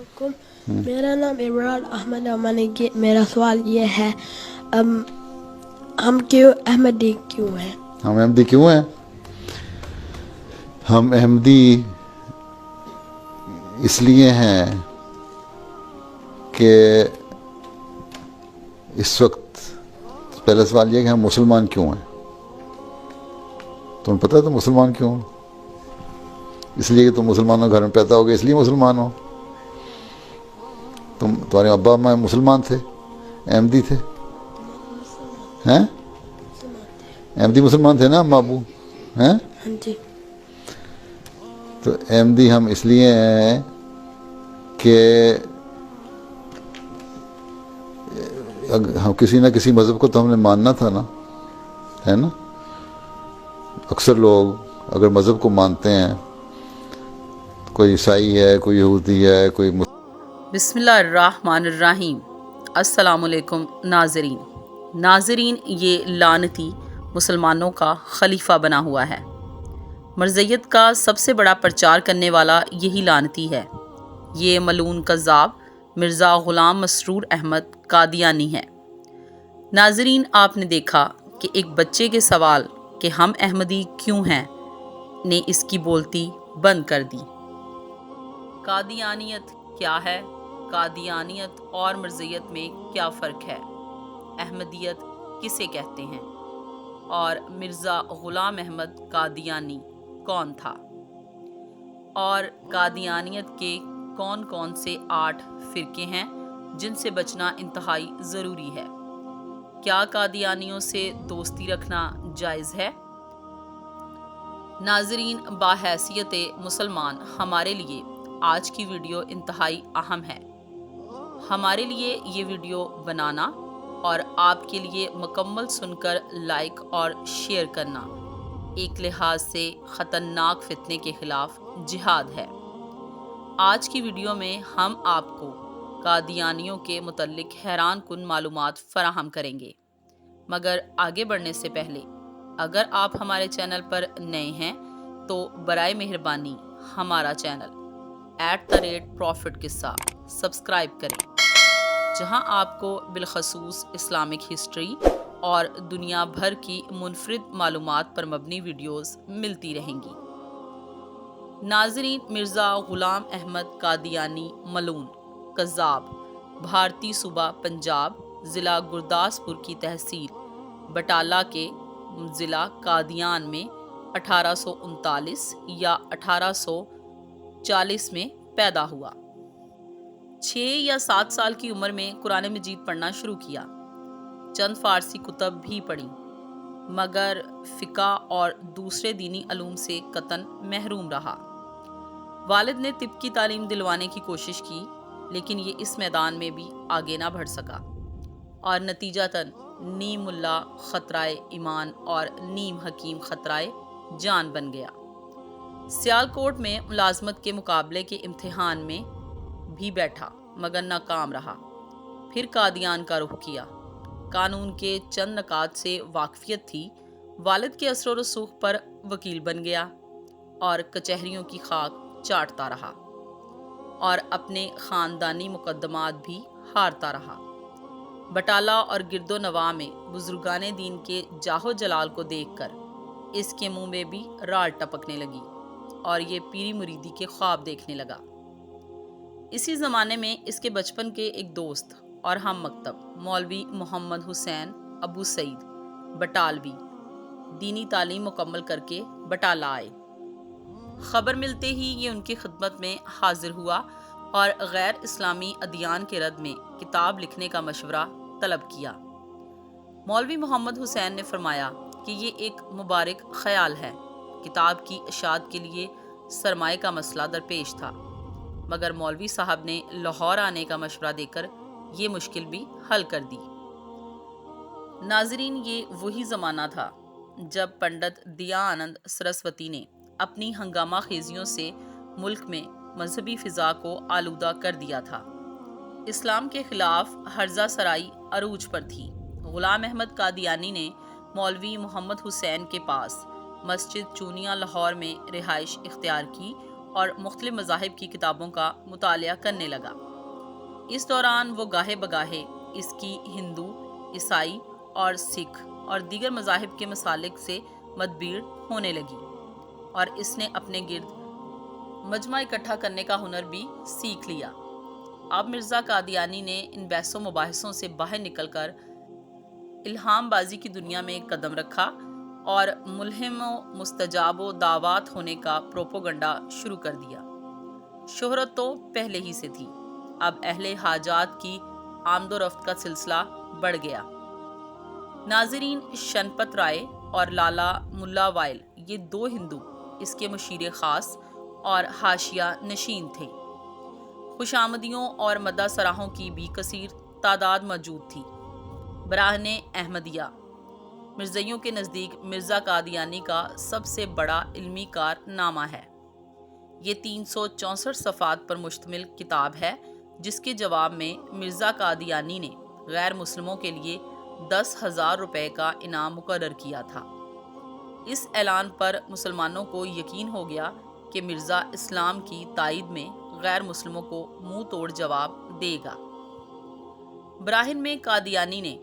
علیکم، میرا نام عمران احمد ہے۔ میرا سوال یہ ہے، ہم احمدی کیوں ہیں؟ ہم احمدی کیوں ہیں؟ ہم احمدی اس لیے ہیں کہ اس وقت پہلا سوال یہ کہ ہم مسلمان کیوں ہیں؟ تمہیں پتہ ہے تم مسلمان کیوں ہو؟ اس لیے کہ تم مسلمانوں گھر میں پیدا ہو گئے، اس لیے مسلمان ہو؟ تمہارے ابا اماں مسلمان تھے، احمدی تھے؟ ہیں؟ احمدی مسلمان تھے نا اماں ابو؟ ہیں؟ ہاں جی۔ تو احمدی ہم اس لیے ہیں کہ ہم کسی نہ کسی مذہب کو تو ہم نے ماننا تھا نا، ہے نا؟ اکثر لوگ اگر مذہب کو مانتے ہیں، کوئی عیسائی ہے، کوئی یہودی ہے، کوئی بسم اللہ الرحمن الرحیم۔ السلام علیکم ناظرین، یہ لعنتی مسلمانوں کا خلیفہ بنا ہوا ہے۔ مرزیت کا سب سے بڑا پرچار کرنے والا یہی لعنتی ہے۔ یہ ملعون کذاب مرزا غلام مسرور احمد قادیانی ہے۔ ناظرین، آپ نے دیکھا کہ ایک بچے کے سوال کہ ہم احمدی کیوں ہیں نے اس کی بولتی بند کر دی۔ قادیانیت کیا ہے؟ قادیانیت اور مرزیت میں کیا فرق ہے؟ احمدیت کسے کہتے ہیں؟ اور مرزا غلام احمد قادیانی کون تھا؟ اور قادیانیت کے کون کون سے 8 فرقے ہیں جن سے بچنا انتہائی ضروری ہے؟ کیا قادیانیوں سے دوستی رکھنا جائز ہے؟ ناظرین، بحیثیت مسلمان ہمارے لیے آج کی ویڈیو انتہائی اہم ہے۔ ہمارے لیے یہ ویڈیو بنانا اور آپ کے لیے مکمل سن کر لائک اور شیئر کرنا ایک لحاظ سے خطرناک فتنے کے خلاف جہاد ہے۔ آج کی ویڈیو میں ہم آپ کو قادیانیوں کے متعلق حیران کن معلومات فراہم کریں گے، مگر آگے بڑھنے سے پہلے اگر آپ ہمارے چینل پر نئے ہیں تو برائے مہربانی ہمارا چینل @پروفٹ قصہ سبسکرائب کریں، جہاں آپ کو بالخصوص اسلامک ہسٹری اور دنیا بھر کی منفرد معلومات پر مبنی ویڈیوز ملتی رہیں گی۔ ناظرین، مرزا غلام احمد قادیانی ملعون کذاب بھارتی صوبہ پنجاب، ضلع گرداسپور کی تحصیل بٹالہ کے ضلع قادیان میں 1839 یا 1840 میں پیدا ہوا۔ 6 یا 7 سال کی عمر میں قرآن مجید پڑھنا شروع کیا، چند فارسی کتب بھی پڑھیں، مگر فقہ اور دوسرے دینی علوم سے قطعاً محروم رہا۔ والد نے طب کی تعلیم دلوانے کی کوشش کی، لیکن یہ اس میدان میں بھی آگے نہ بڑھ سکا اور نتیجتاً نیم ملا خطرائے ایمان اور نیم حکیم خطرائے جان بن گیا۔ سیالکوٹ میں ملازمت کے مقابلے کے امتحان میں بھی بیٹھا مگر ناکام رہا۔ پھر قادیان کا رخ کیا۔ قانون کے چند نکات سے واقفیت تھی، والد کے اثر و رسوخ پر وکیل بن گیا اور کچہریوں کی خاک چاٹتا رہا اور اپنے خاندانی مقدمات بھی ہارتا رہا۔ بٹالہ اور گرد و نواح میں بزرگان دین کے جاہ و جلال کو دیکھ کر اس کے منہ میں بھی راڑ ٹپکنے لگی اور یہ پیری مریدی کے خواب دیکھنے لگا۔ اسی زمانے میں اس کے بچپن کے ایک دوست اور ہم مکتب مولوی محمد حسین ابو سعید بٹالوی دینی تعلیم مکمل کر کے بٹالہ آئے۔ خبر ملتے ہی یہ ان کی خدمت میں حاضر ہوا اور غیر اسلامی ادیان کے رد میں کتاب لکھنے کا مشورہ طلب کیا۔ مولوی محمد حسین نے فرمایا کہ یہ ایک مبارک خیال ہے۔ کتاب کی اشاعت کے لیے سرمائے کا مسئلہ درپیش تھا، مگر مولوی صاحب نے لاہور آنے کا مشورہ دے کر یہ مشکل بھی حل کر دی۔ ناظرین، یہ وہی زمانہ تھا جب پنڈت دیا آنند سرسوتی نے اپنی ہنگامہ خیزیوں سے ملک میں مذہبی فضا کو آلودہ کر دیا تھا۔ اسلام کے خلاف ہرزہ سرائی عروج پر تھی۔ غلام احمد قادیانی نے مولوی محمد حسین کے پاس مسجد چونیا لاہور میں رہائش اختیار کی اور مختلف مذاہب کی کتابوں کا مطالعہ کرنے لگا۔ اس دوران وہ گاہے بگاہے اس کی ہندو، عیسائی اور سکھ اور دیگر مذاہب کے مسالک سے مدبیڑ ہونے لگی، اور اس نے اپنے گرد مجمع اکٹھا کرنے کا ہنر بھی سیکھ لیا۔ اب مرزا قادیانی نے ان بحث و مباحثوں سے باہر نکل کر الہام بازی کی دنیا میں ایک قدم رکھا اور ملہم و مستجاب و دعوات ہونے کا پروپوگنڈا شروع کر دیا۔ شہرت تو پہلے ہی سے تھی، اب اہل حاجات کی آمد و رفت کا سلسلہ بڑھ گیا۔ ناظرین، شنپت رائے اور لالا ملا وائل یہ دو ہندو اس کے مشیر خاص اور حاشیہ نشین تھے۔ خوش آمدیوں اور مدح سراہوں کی بھی کثیر تعداد موجود تھی۔ براہن احمدیہ مرزائیوں کے نزدیک مرزا قادیانی کا سب سے بڑا علمی کارنامہ ہے۔ یہ 364 صفحات پر مشتمل کتاب ہے، جس کے جواب میں مرزا قادیانی نے غیر مسلموں کے لیے 10,000 روپے کا انعام مقرر کیا تھا۔ اس اعلان پر مسلمانوں کو یقین ہو گیا کہ مرزا اسلام کی تائید میں غیر مسلموں کو منہ توڑ جواب دے گا۔ براہن میں قادیانی نے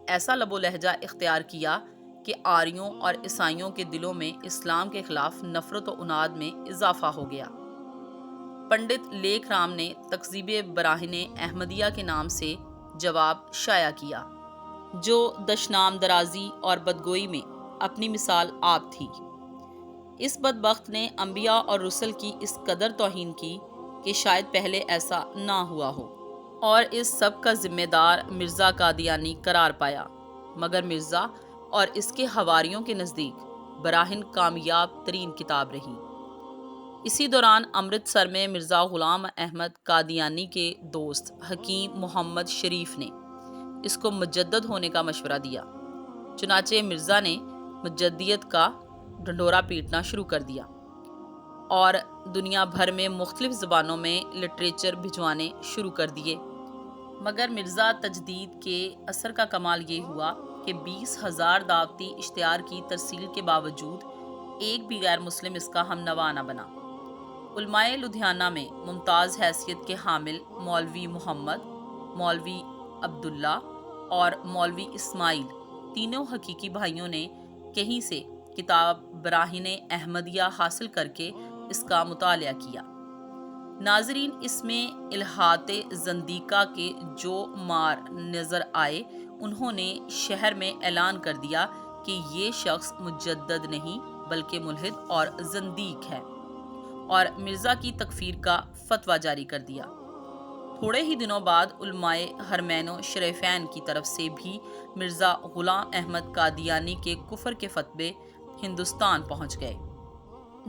ایسا لب و لہجہ اختیار کیا کہ آریوں اور عیسائیوں کے دلوں میں اسلام کے خلاف نفرت و عناد میں اضافہ ہو گیا۔ پنڈت لیکھ رام نے تکذیب براہن احمدیہ کے نام سے جواب شائع کیا، جو دشنام درازی اور بدگوئی میں اپنی مثال آپ تھی۔ اس بدبخت نے انبیاء اور رسل کی اس قدر توہین کی کہ شاید پہلے ایسا نہ ہوا ہو، اور اس سب کا ذمہ دار مرزا قادیانی قرار پایا۔ مگر مرزا اور اس کے حواریوں کے نزدیک براہن کامیاب ترین کتاب رہی۔ اسی دوران امرتسر میں مرزا غلام احمد قادیانی کے دوست حکیم محمد شریف نے اس کو مجدد ہونے کا مشورہ دیا۔ چنانچہ مرزا نے مجددیت کا ڈھنڈورا پیٹنا شروع کر دیا اور دنیا بھر میں مختلف زبانوں میں لٹریچر بھجوانے شروع کر دیے۔ مگر مرزا تجدید کے اثر کا کمال یہ ہوا کہ 20,000 دعوتی اشتہار کی ترسیل کے باوجود ایک بھی غیر مسلم اس کا ہم نوا نہ بنا۔ علماء لدھیانہ میں ممتاز حیثیت کے حامل مولوی محمد، مولوی عبداللہ اور مولوی اسماعیل تینوں حقیقی بھائیوں نے کہیں سے کتاب براہن احمدیہ حاصل کر کے اس کا مطالعہ کیا۔ ناظرین، اس میں الہات زندیقہ کے جو مار نظر آئے، انہوں نے شہر میں اعلان کر دیا کہ یہ شخص مجدد نہیں بلکہ ملحد اور زندیق ہے، اور مرزا کی تکفیر کا فتویٰ جاری کر دیا۔ تھوڑے ہی دنوں بعد علماء حرمین و شریفین کی طرف سے بھی مرزا غلام احمد قادیانی کے کفر کے فتوے ہندوستان پہنچ گئے۔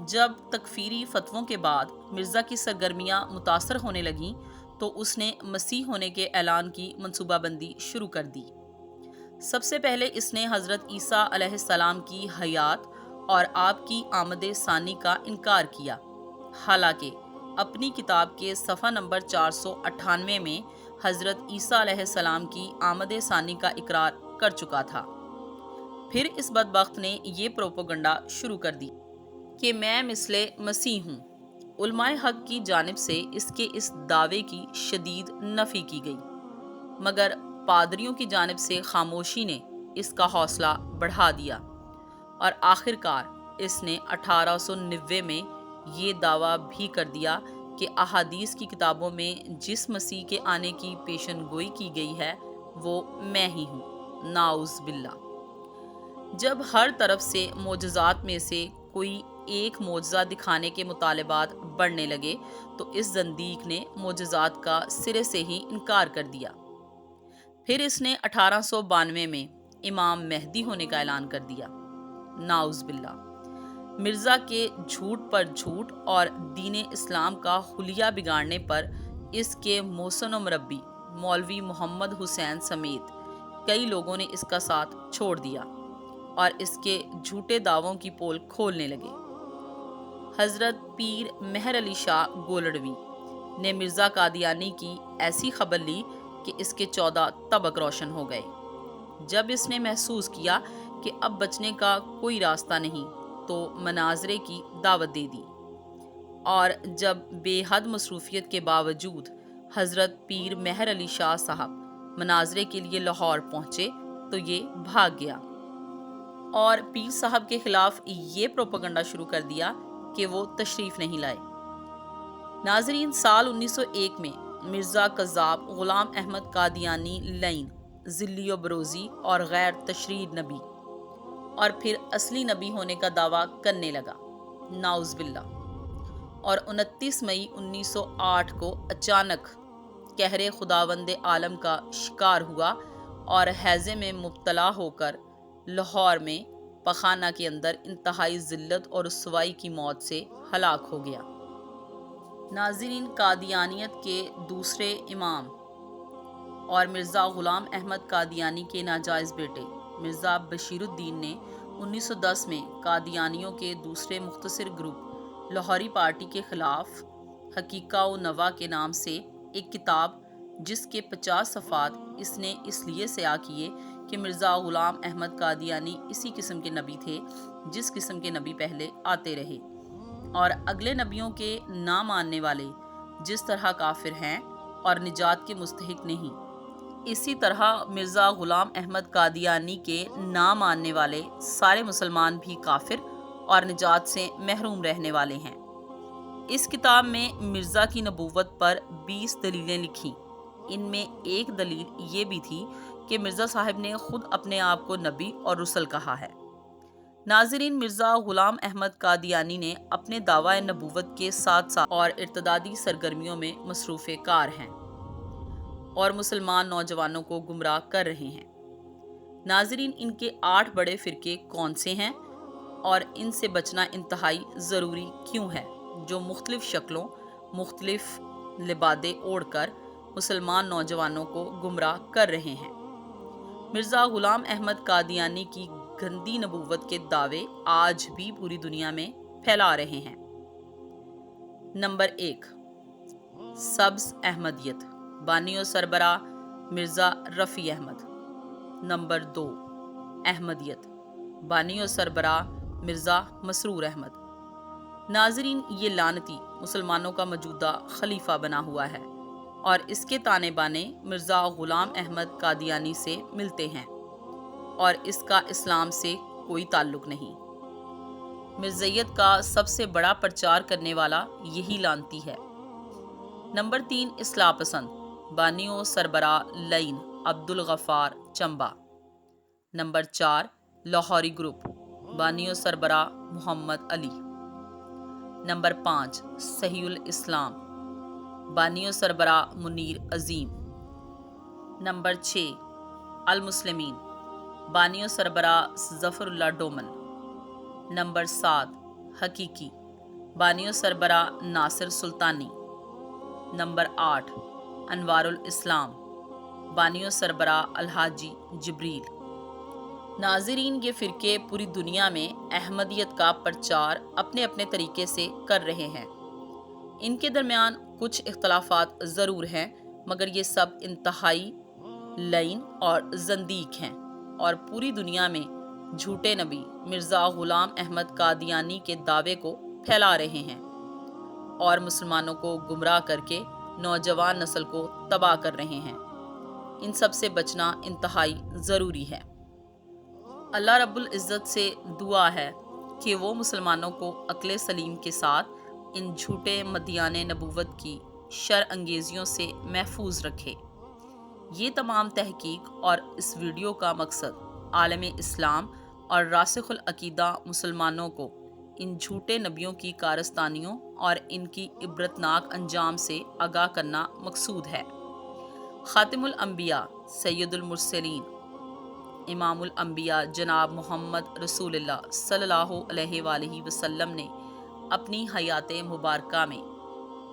جب تکفیری فتووں کے بعد مرزا کی سرگرمیاں متاثر ہونے لگیں تو اس نے مسیح ہونے کے اعلان کی منصوبہ بندی شروع کر دی۔ سب سے پہلے اس نے حضرت عیسیٰ علیہ السلام کی حیات اور آپ کی آمد ثانی کا انکار کیا، حالانکہ اپنی کتاب کے صفحہ نمبر 498 میں حضرت عیسیٰ علیہ السلام کی آمد ثانی کا اقرار کر چکا تھا۔ پھر اس بدبخت نے یہ پروپوگنڈا شروع کر دی کہ میں مثل مسیح ہوں۔ علماء حق کی جانب سے اس کے اس دعوے کی شدید نفی کی گئی، مگر پادریوں کی جانب سے خاموشی نے اس کا حوصلہ بڑھا دیا، اور آخر کار اس نے 1890 میں یہ دعویٰ بھی کر دیا کہ احادیث کی کتابوں میں جس مسیح کے آنے کی پیشن گوئی کی گئی ہے وہ میں ہی ہوں، نعوذ باللہ۔ جب ہر طرف سے معجزات میں سے کوئی ایک معجزہ دکھانے کے مطالبات بڑھنے لگے تو اس زندیق نے معجزات کا سرے سے ہی انکار کر دیا۔ پھر اس نے 1892 میں امام مہدی ہونے کا اعلان کر دیا، نعوذ باللہ۔ مرزا کے جھوٹ پر جھوٹ اور دین اسلام کا حلیہ بگاڑنے پر اس کے محسن و مربی مولوی محمد حسین سمیت کئی لوگوں نے اس کا ساتھ چھوڑ دیا اور اس کے جھوٹے دعووں کی پول کھولنے لگے۔ حضرت پیر مہر علی شاہ گولڑوی نے مرزا قادیانی کی ایسی خبر لی کہ اس کے 14 طبق روشن ہو گئے۔ جب اس نے محسوس کیا کہ اب بچنے کا کوئی راستہ نہیں تو مناظرے کی دعوت دے دی، اور جب بے حد مصروفیت کے باوجود حضرت پیر مہر علی شاہ صاحب مناظرے کے لیے لاہور پہنچے تو یہ بھاگ گیا اور پیر صاحب کے خلاف یہ پروپیگنڈا شروع کر دیا کہ وہ تشریف نہیں لائے۔ ناظرین، سال 1901 میں مرزا کذاب غلام احمد قادیانی لعین، ذلی و بروزی اور غیر تشریع نبی اور پھر اصلی نبی ہونے کا دعویٰ کرنے لگا، نعوذ باللہ، اور 29 مئی 1908 کو اچانک قہر خداوند عالم کا شکار ہوا اور ہیضے میں مبتلا ہو کر لاہور میں پخانہ کے اندر انتہائی ذلت اور رسوائی کی موت سے ہلاک ہو گیا۔ ناظرین، قادیانیت کے دوسرے امام اور مرزا غلام احمد قادیانی کے ناجائز بیٹے مرزا بشیر الدین نے 1910 میں قادیانیوں کے دوسرے مختصر گروپ لاہوری پارٹی کے خلاف حقیقہ و نوا کے نام سے ایک کتاب، جس کے 50 صفحات اس نے اس لیے سیاہ کیے کہ مرزا غلام احمد قادیانی اسی قسم کے نبی تھے جس قسم کے نبی پہلے آتے رہے، اور اگلے نبیوں کے نہ ماننے والے جس طرح کافر ہیں اور نجات کے مستحق نہیں، اسی طرح مرزا غلام احمد قادیانی کے نہ ماننے والے سارے مسلمان بھی کافر اور نجات سے محروم رہنے والے ہیں۔ اس کتاب میں مرزا کی نبوت پر 20 دلیلیں لکھیں۔ ان میں ایک دلیل یہ بھی تھی کہ مرزا صاحب نے خود اپنے آپ کو نبی اور رسول کہا ہے۔ ناظرین، مرزا غلام احمد قادیانی نے اپنے دعویٰ نبوت کے ساتھ اور ارتدادی سرگرمیوں میں مصروف کار ہیں اور مسلمان نوجوانوں کو گمراہ کر رہے ہیں۔ ناظرین، ان کے 8 بڑے فرقے کون سے ہیں اور ان سے بچنا انتہائی ضروری کیوں ہے، جو مختلف شکلوں، مختلف لبادے اوڑھ کر مسلمان نوجوانوں کو گمراہ کر رہے ہیں؟ مرزا غلام احمد قادیانی کی گندی نبوت کے دعوے آج بھی پوری دنیا میں پھیلا رہے ہیں۔ نمبر 1، سبز احمدیت، بانی و سربراہ مرزا رفیع احمد۔ نمبر 2، احمدیت، بانی و سربراہ مرزا مسرور احمد۔ ناظرین، یہ لعنتی مسلمانوں کا موجودہ خلیفہ بنا ہوا ہے اور اس کے تانے بانے مرزا غلام احمد قادیانی سے ملتے ہیں اور اس کا اسلام سے کوئی تعلق نہیں۔ مرزیت کا سب سے بڑا پرچار کرنے والا یہی لعنتی ہے۔ نمبر 3، اصلاح پسند، بانی و سربراہ لعین عبدالغفار چمبا۔ نمبر 4، لاہوری گروپ، بانی و سربراہ محمد علی۔ نمبر 5، صحیح الاسلام، بانی و سربراہ منیر عظیم۔ نمبر 6، المسلمین، بانی و سربراہ ظفر اللہ ڈومن۔ نمبر 7، حقیقی، بانی و سربراہ ناصر سلطانی۔ نمبر 8، انوار الاسلام، بانی و سربراہ الحاجی جبریل۔ ناظرین، یہ فرقے پوری دنیا میں احمدیت کا پرچار اپنے اپنے طریقے سے کر رہے ہیں۔ ان کے درمیان کچھ اختلافات ضرور ہیں، مگر یہ سب انتہائی لعین اور زندیق ہیں اور پوری دنیا میں جھوٹے نبی مرزا غلام احمد قادیانی کے دعوے کو پھیلا رہے ہیں اور مسلمانوں کو گمراہ کر کے نوجوان نسل کو تباہ کر رہے ہیں۔ ان سب سے بچنا انتہائی ضروری ہے۔ اللہ رب العزت سے دعا ہے کہ وہ مسلمانوں کو عقل سلیم کے ساتھ ان جھوٹے مدیان نبوت کی شر انگیزیوں سے محفوظ رکھے۔ یہ تمام تحقیق اور اس ویڈیو کا مقصد عالم اسلام اور راسخ العقیدہ مسلمانوں کو ان جھوٹے نبیوں کی کارستانیوں اور ان کی عبرتناک انجام سے آگاہ کرنا مقصود ہے۔ خاتم الانبیاء سید المرسلین امام الانبیاء جناب محمد رسول اللہ صلی اللہ علیہ وآلہ وسلم نے اپنی حیات مبارکہ میں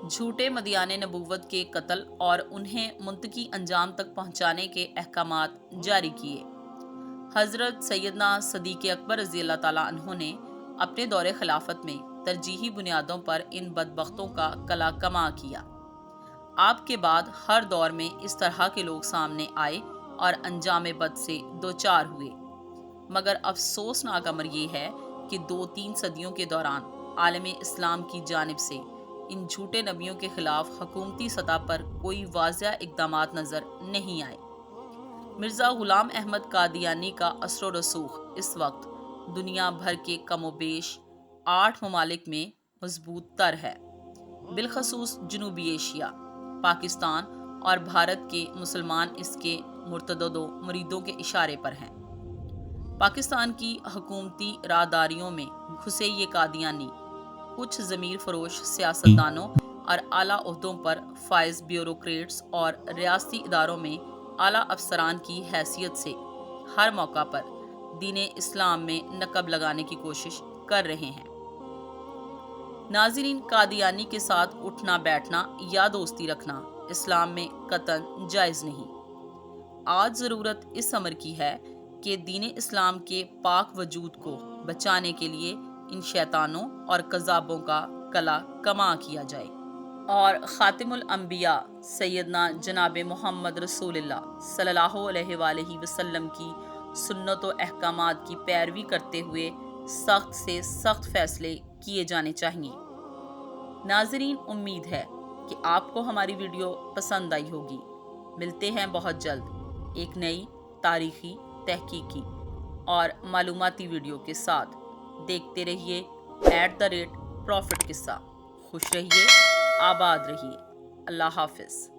جھوٹے مدیان نبوت کے قتل اور انہیں منطقی انجام تک پہنچانے کے احکامات جاری کیے۔ حضرت سیدنا صدیق اکبر رضی اللہ تعالیٰ عنہ نے اپنے دور خلافت میں ترجیحی بنیادوں پر ان بدبختوں کا کلا کما کیا۔ آپ کے بعد ہر دور میں اس طرح کے لوگ سامنے آئے اور انجام بد سے دوچار ہوئے، مگر افسوسناک امر یہ ہے کہ 2-3 صدیوں کے دوران عالم اسلام کی جانب سے ان جھوٹے نبیوں کے خلاف حکومتی سطح پر کوئی واضح اقدامات نظر نہیں آئے۔ مرزا غلام احمد قادیانی کا اثر و رسوخ اس وقت دنیا بھر کے کم و بیش 8 ممالک میں مضبوط تر ہے، بالخصوص جنوبی ایشیا، پاکستان اور بھارت کے مسلمان اس کے مرتدد و مریدوں کے اشارے پر ہیں۔ پاکستان کی حکومتی راہداریوں میں گھسے یہ قادیانی کچھ ضمیر فروش سیاستدانوں اور اعلیٰ عہدوں پر فائز بیوروکریٹس اور ریاستی اداروں میں اعلیٰ افسران کی حیثیت سے ہر موقع پر دین اسلام میں نقب لگانے کی کوشش کر رہے ہیں۔ ناظرین، قادیانی کے ساتھ اٹھنا بیٹھنا یا دوستی رکھنا اسلام میں قطعاً جائز نہیں۔ آج ضرورت اس امر کی ہے کہ دین اسلام کے پاک وجود کو بچانے کے لیے ان شیطانوں اور کذابوں کا کلا کما کیا جائے اور خاتم الانبیاء سیدنا جناب محمد رسول اللہ صلی اللہ علیہ وآلہ وسلم کی سنت و احکامات کی پیروی کرتے ہوئے سخت سے سخت فیصلے کیے جانے چاہیے۔ ناظرین، امید ہے کہ آپ کو ہماری ویڈیو پسند آئی ہوگی۔ ملتے ہیں بہت جلد ایک نئی تاریخی، تحقیقی اور معلوماتی ویڈیو کے ساتھ۔ دیکھتے رہیے @پروفٹ قصہ۔ خوش رہیے، آباد رہیے۔ اللہ حافظ۔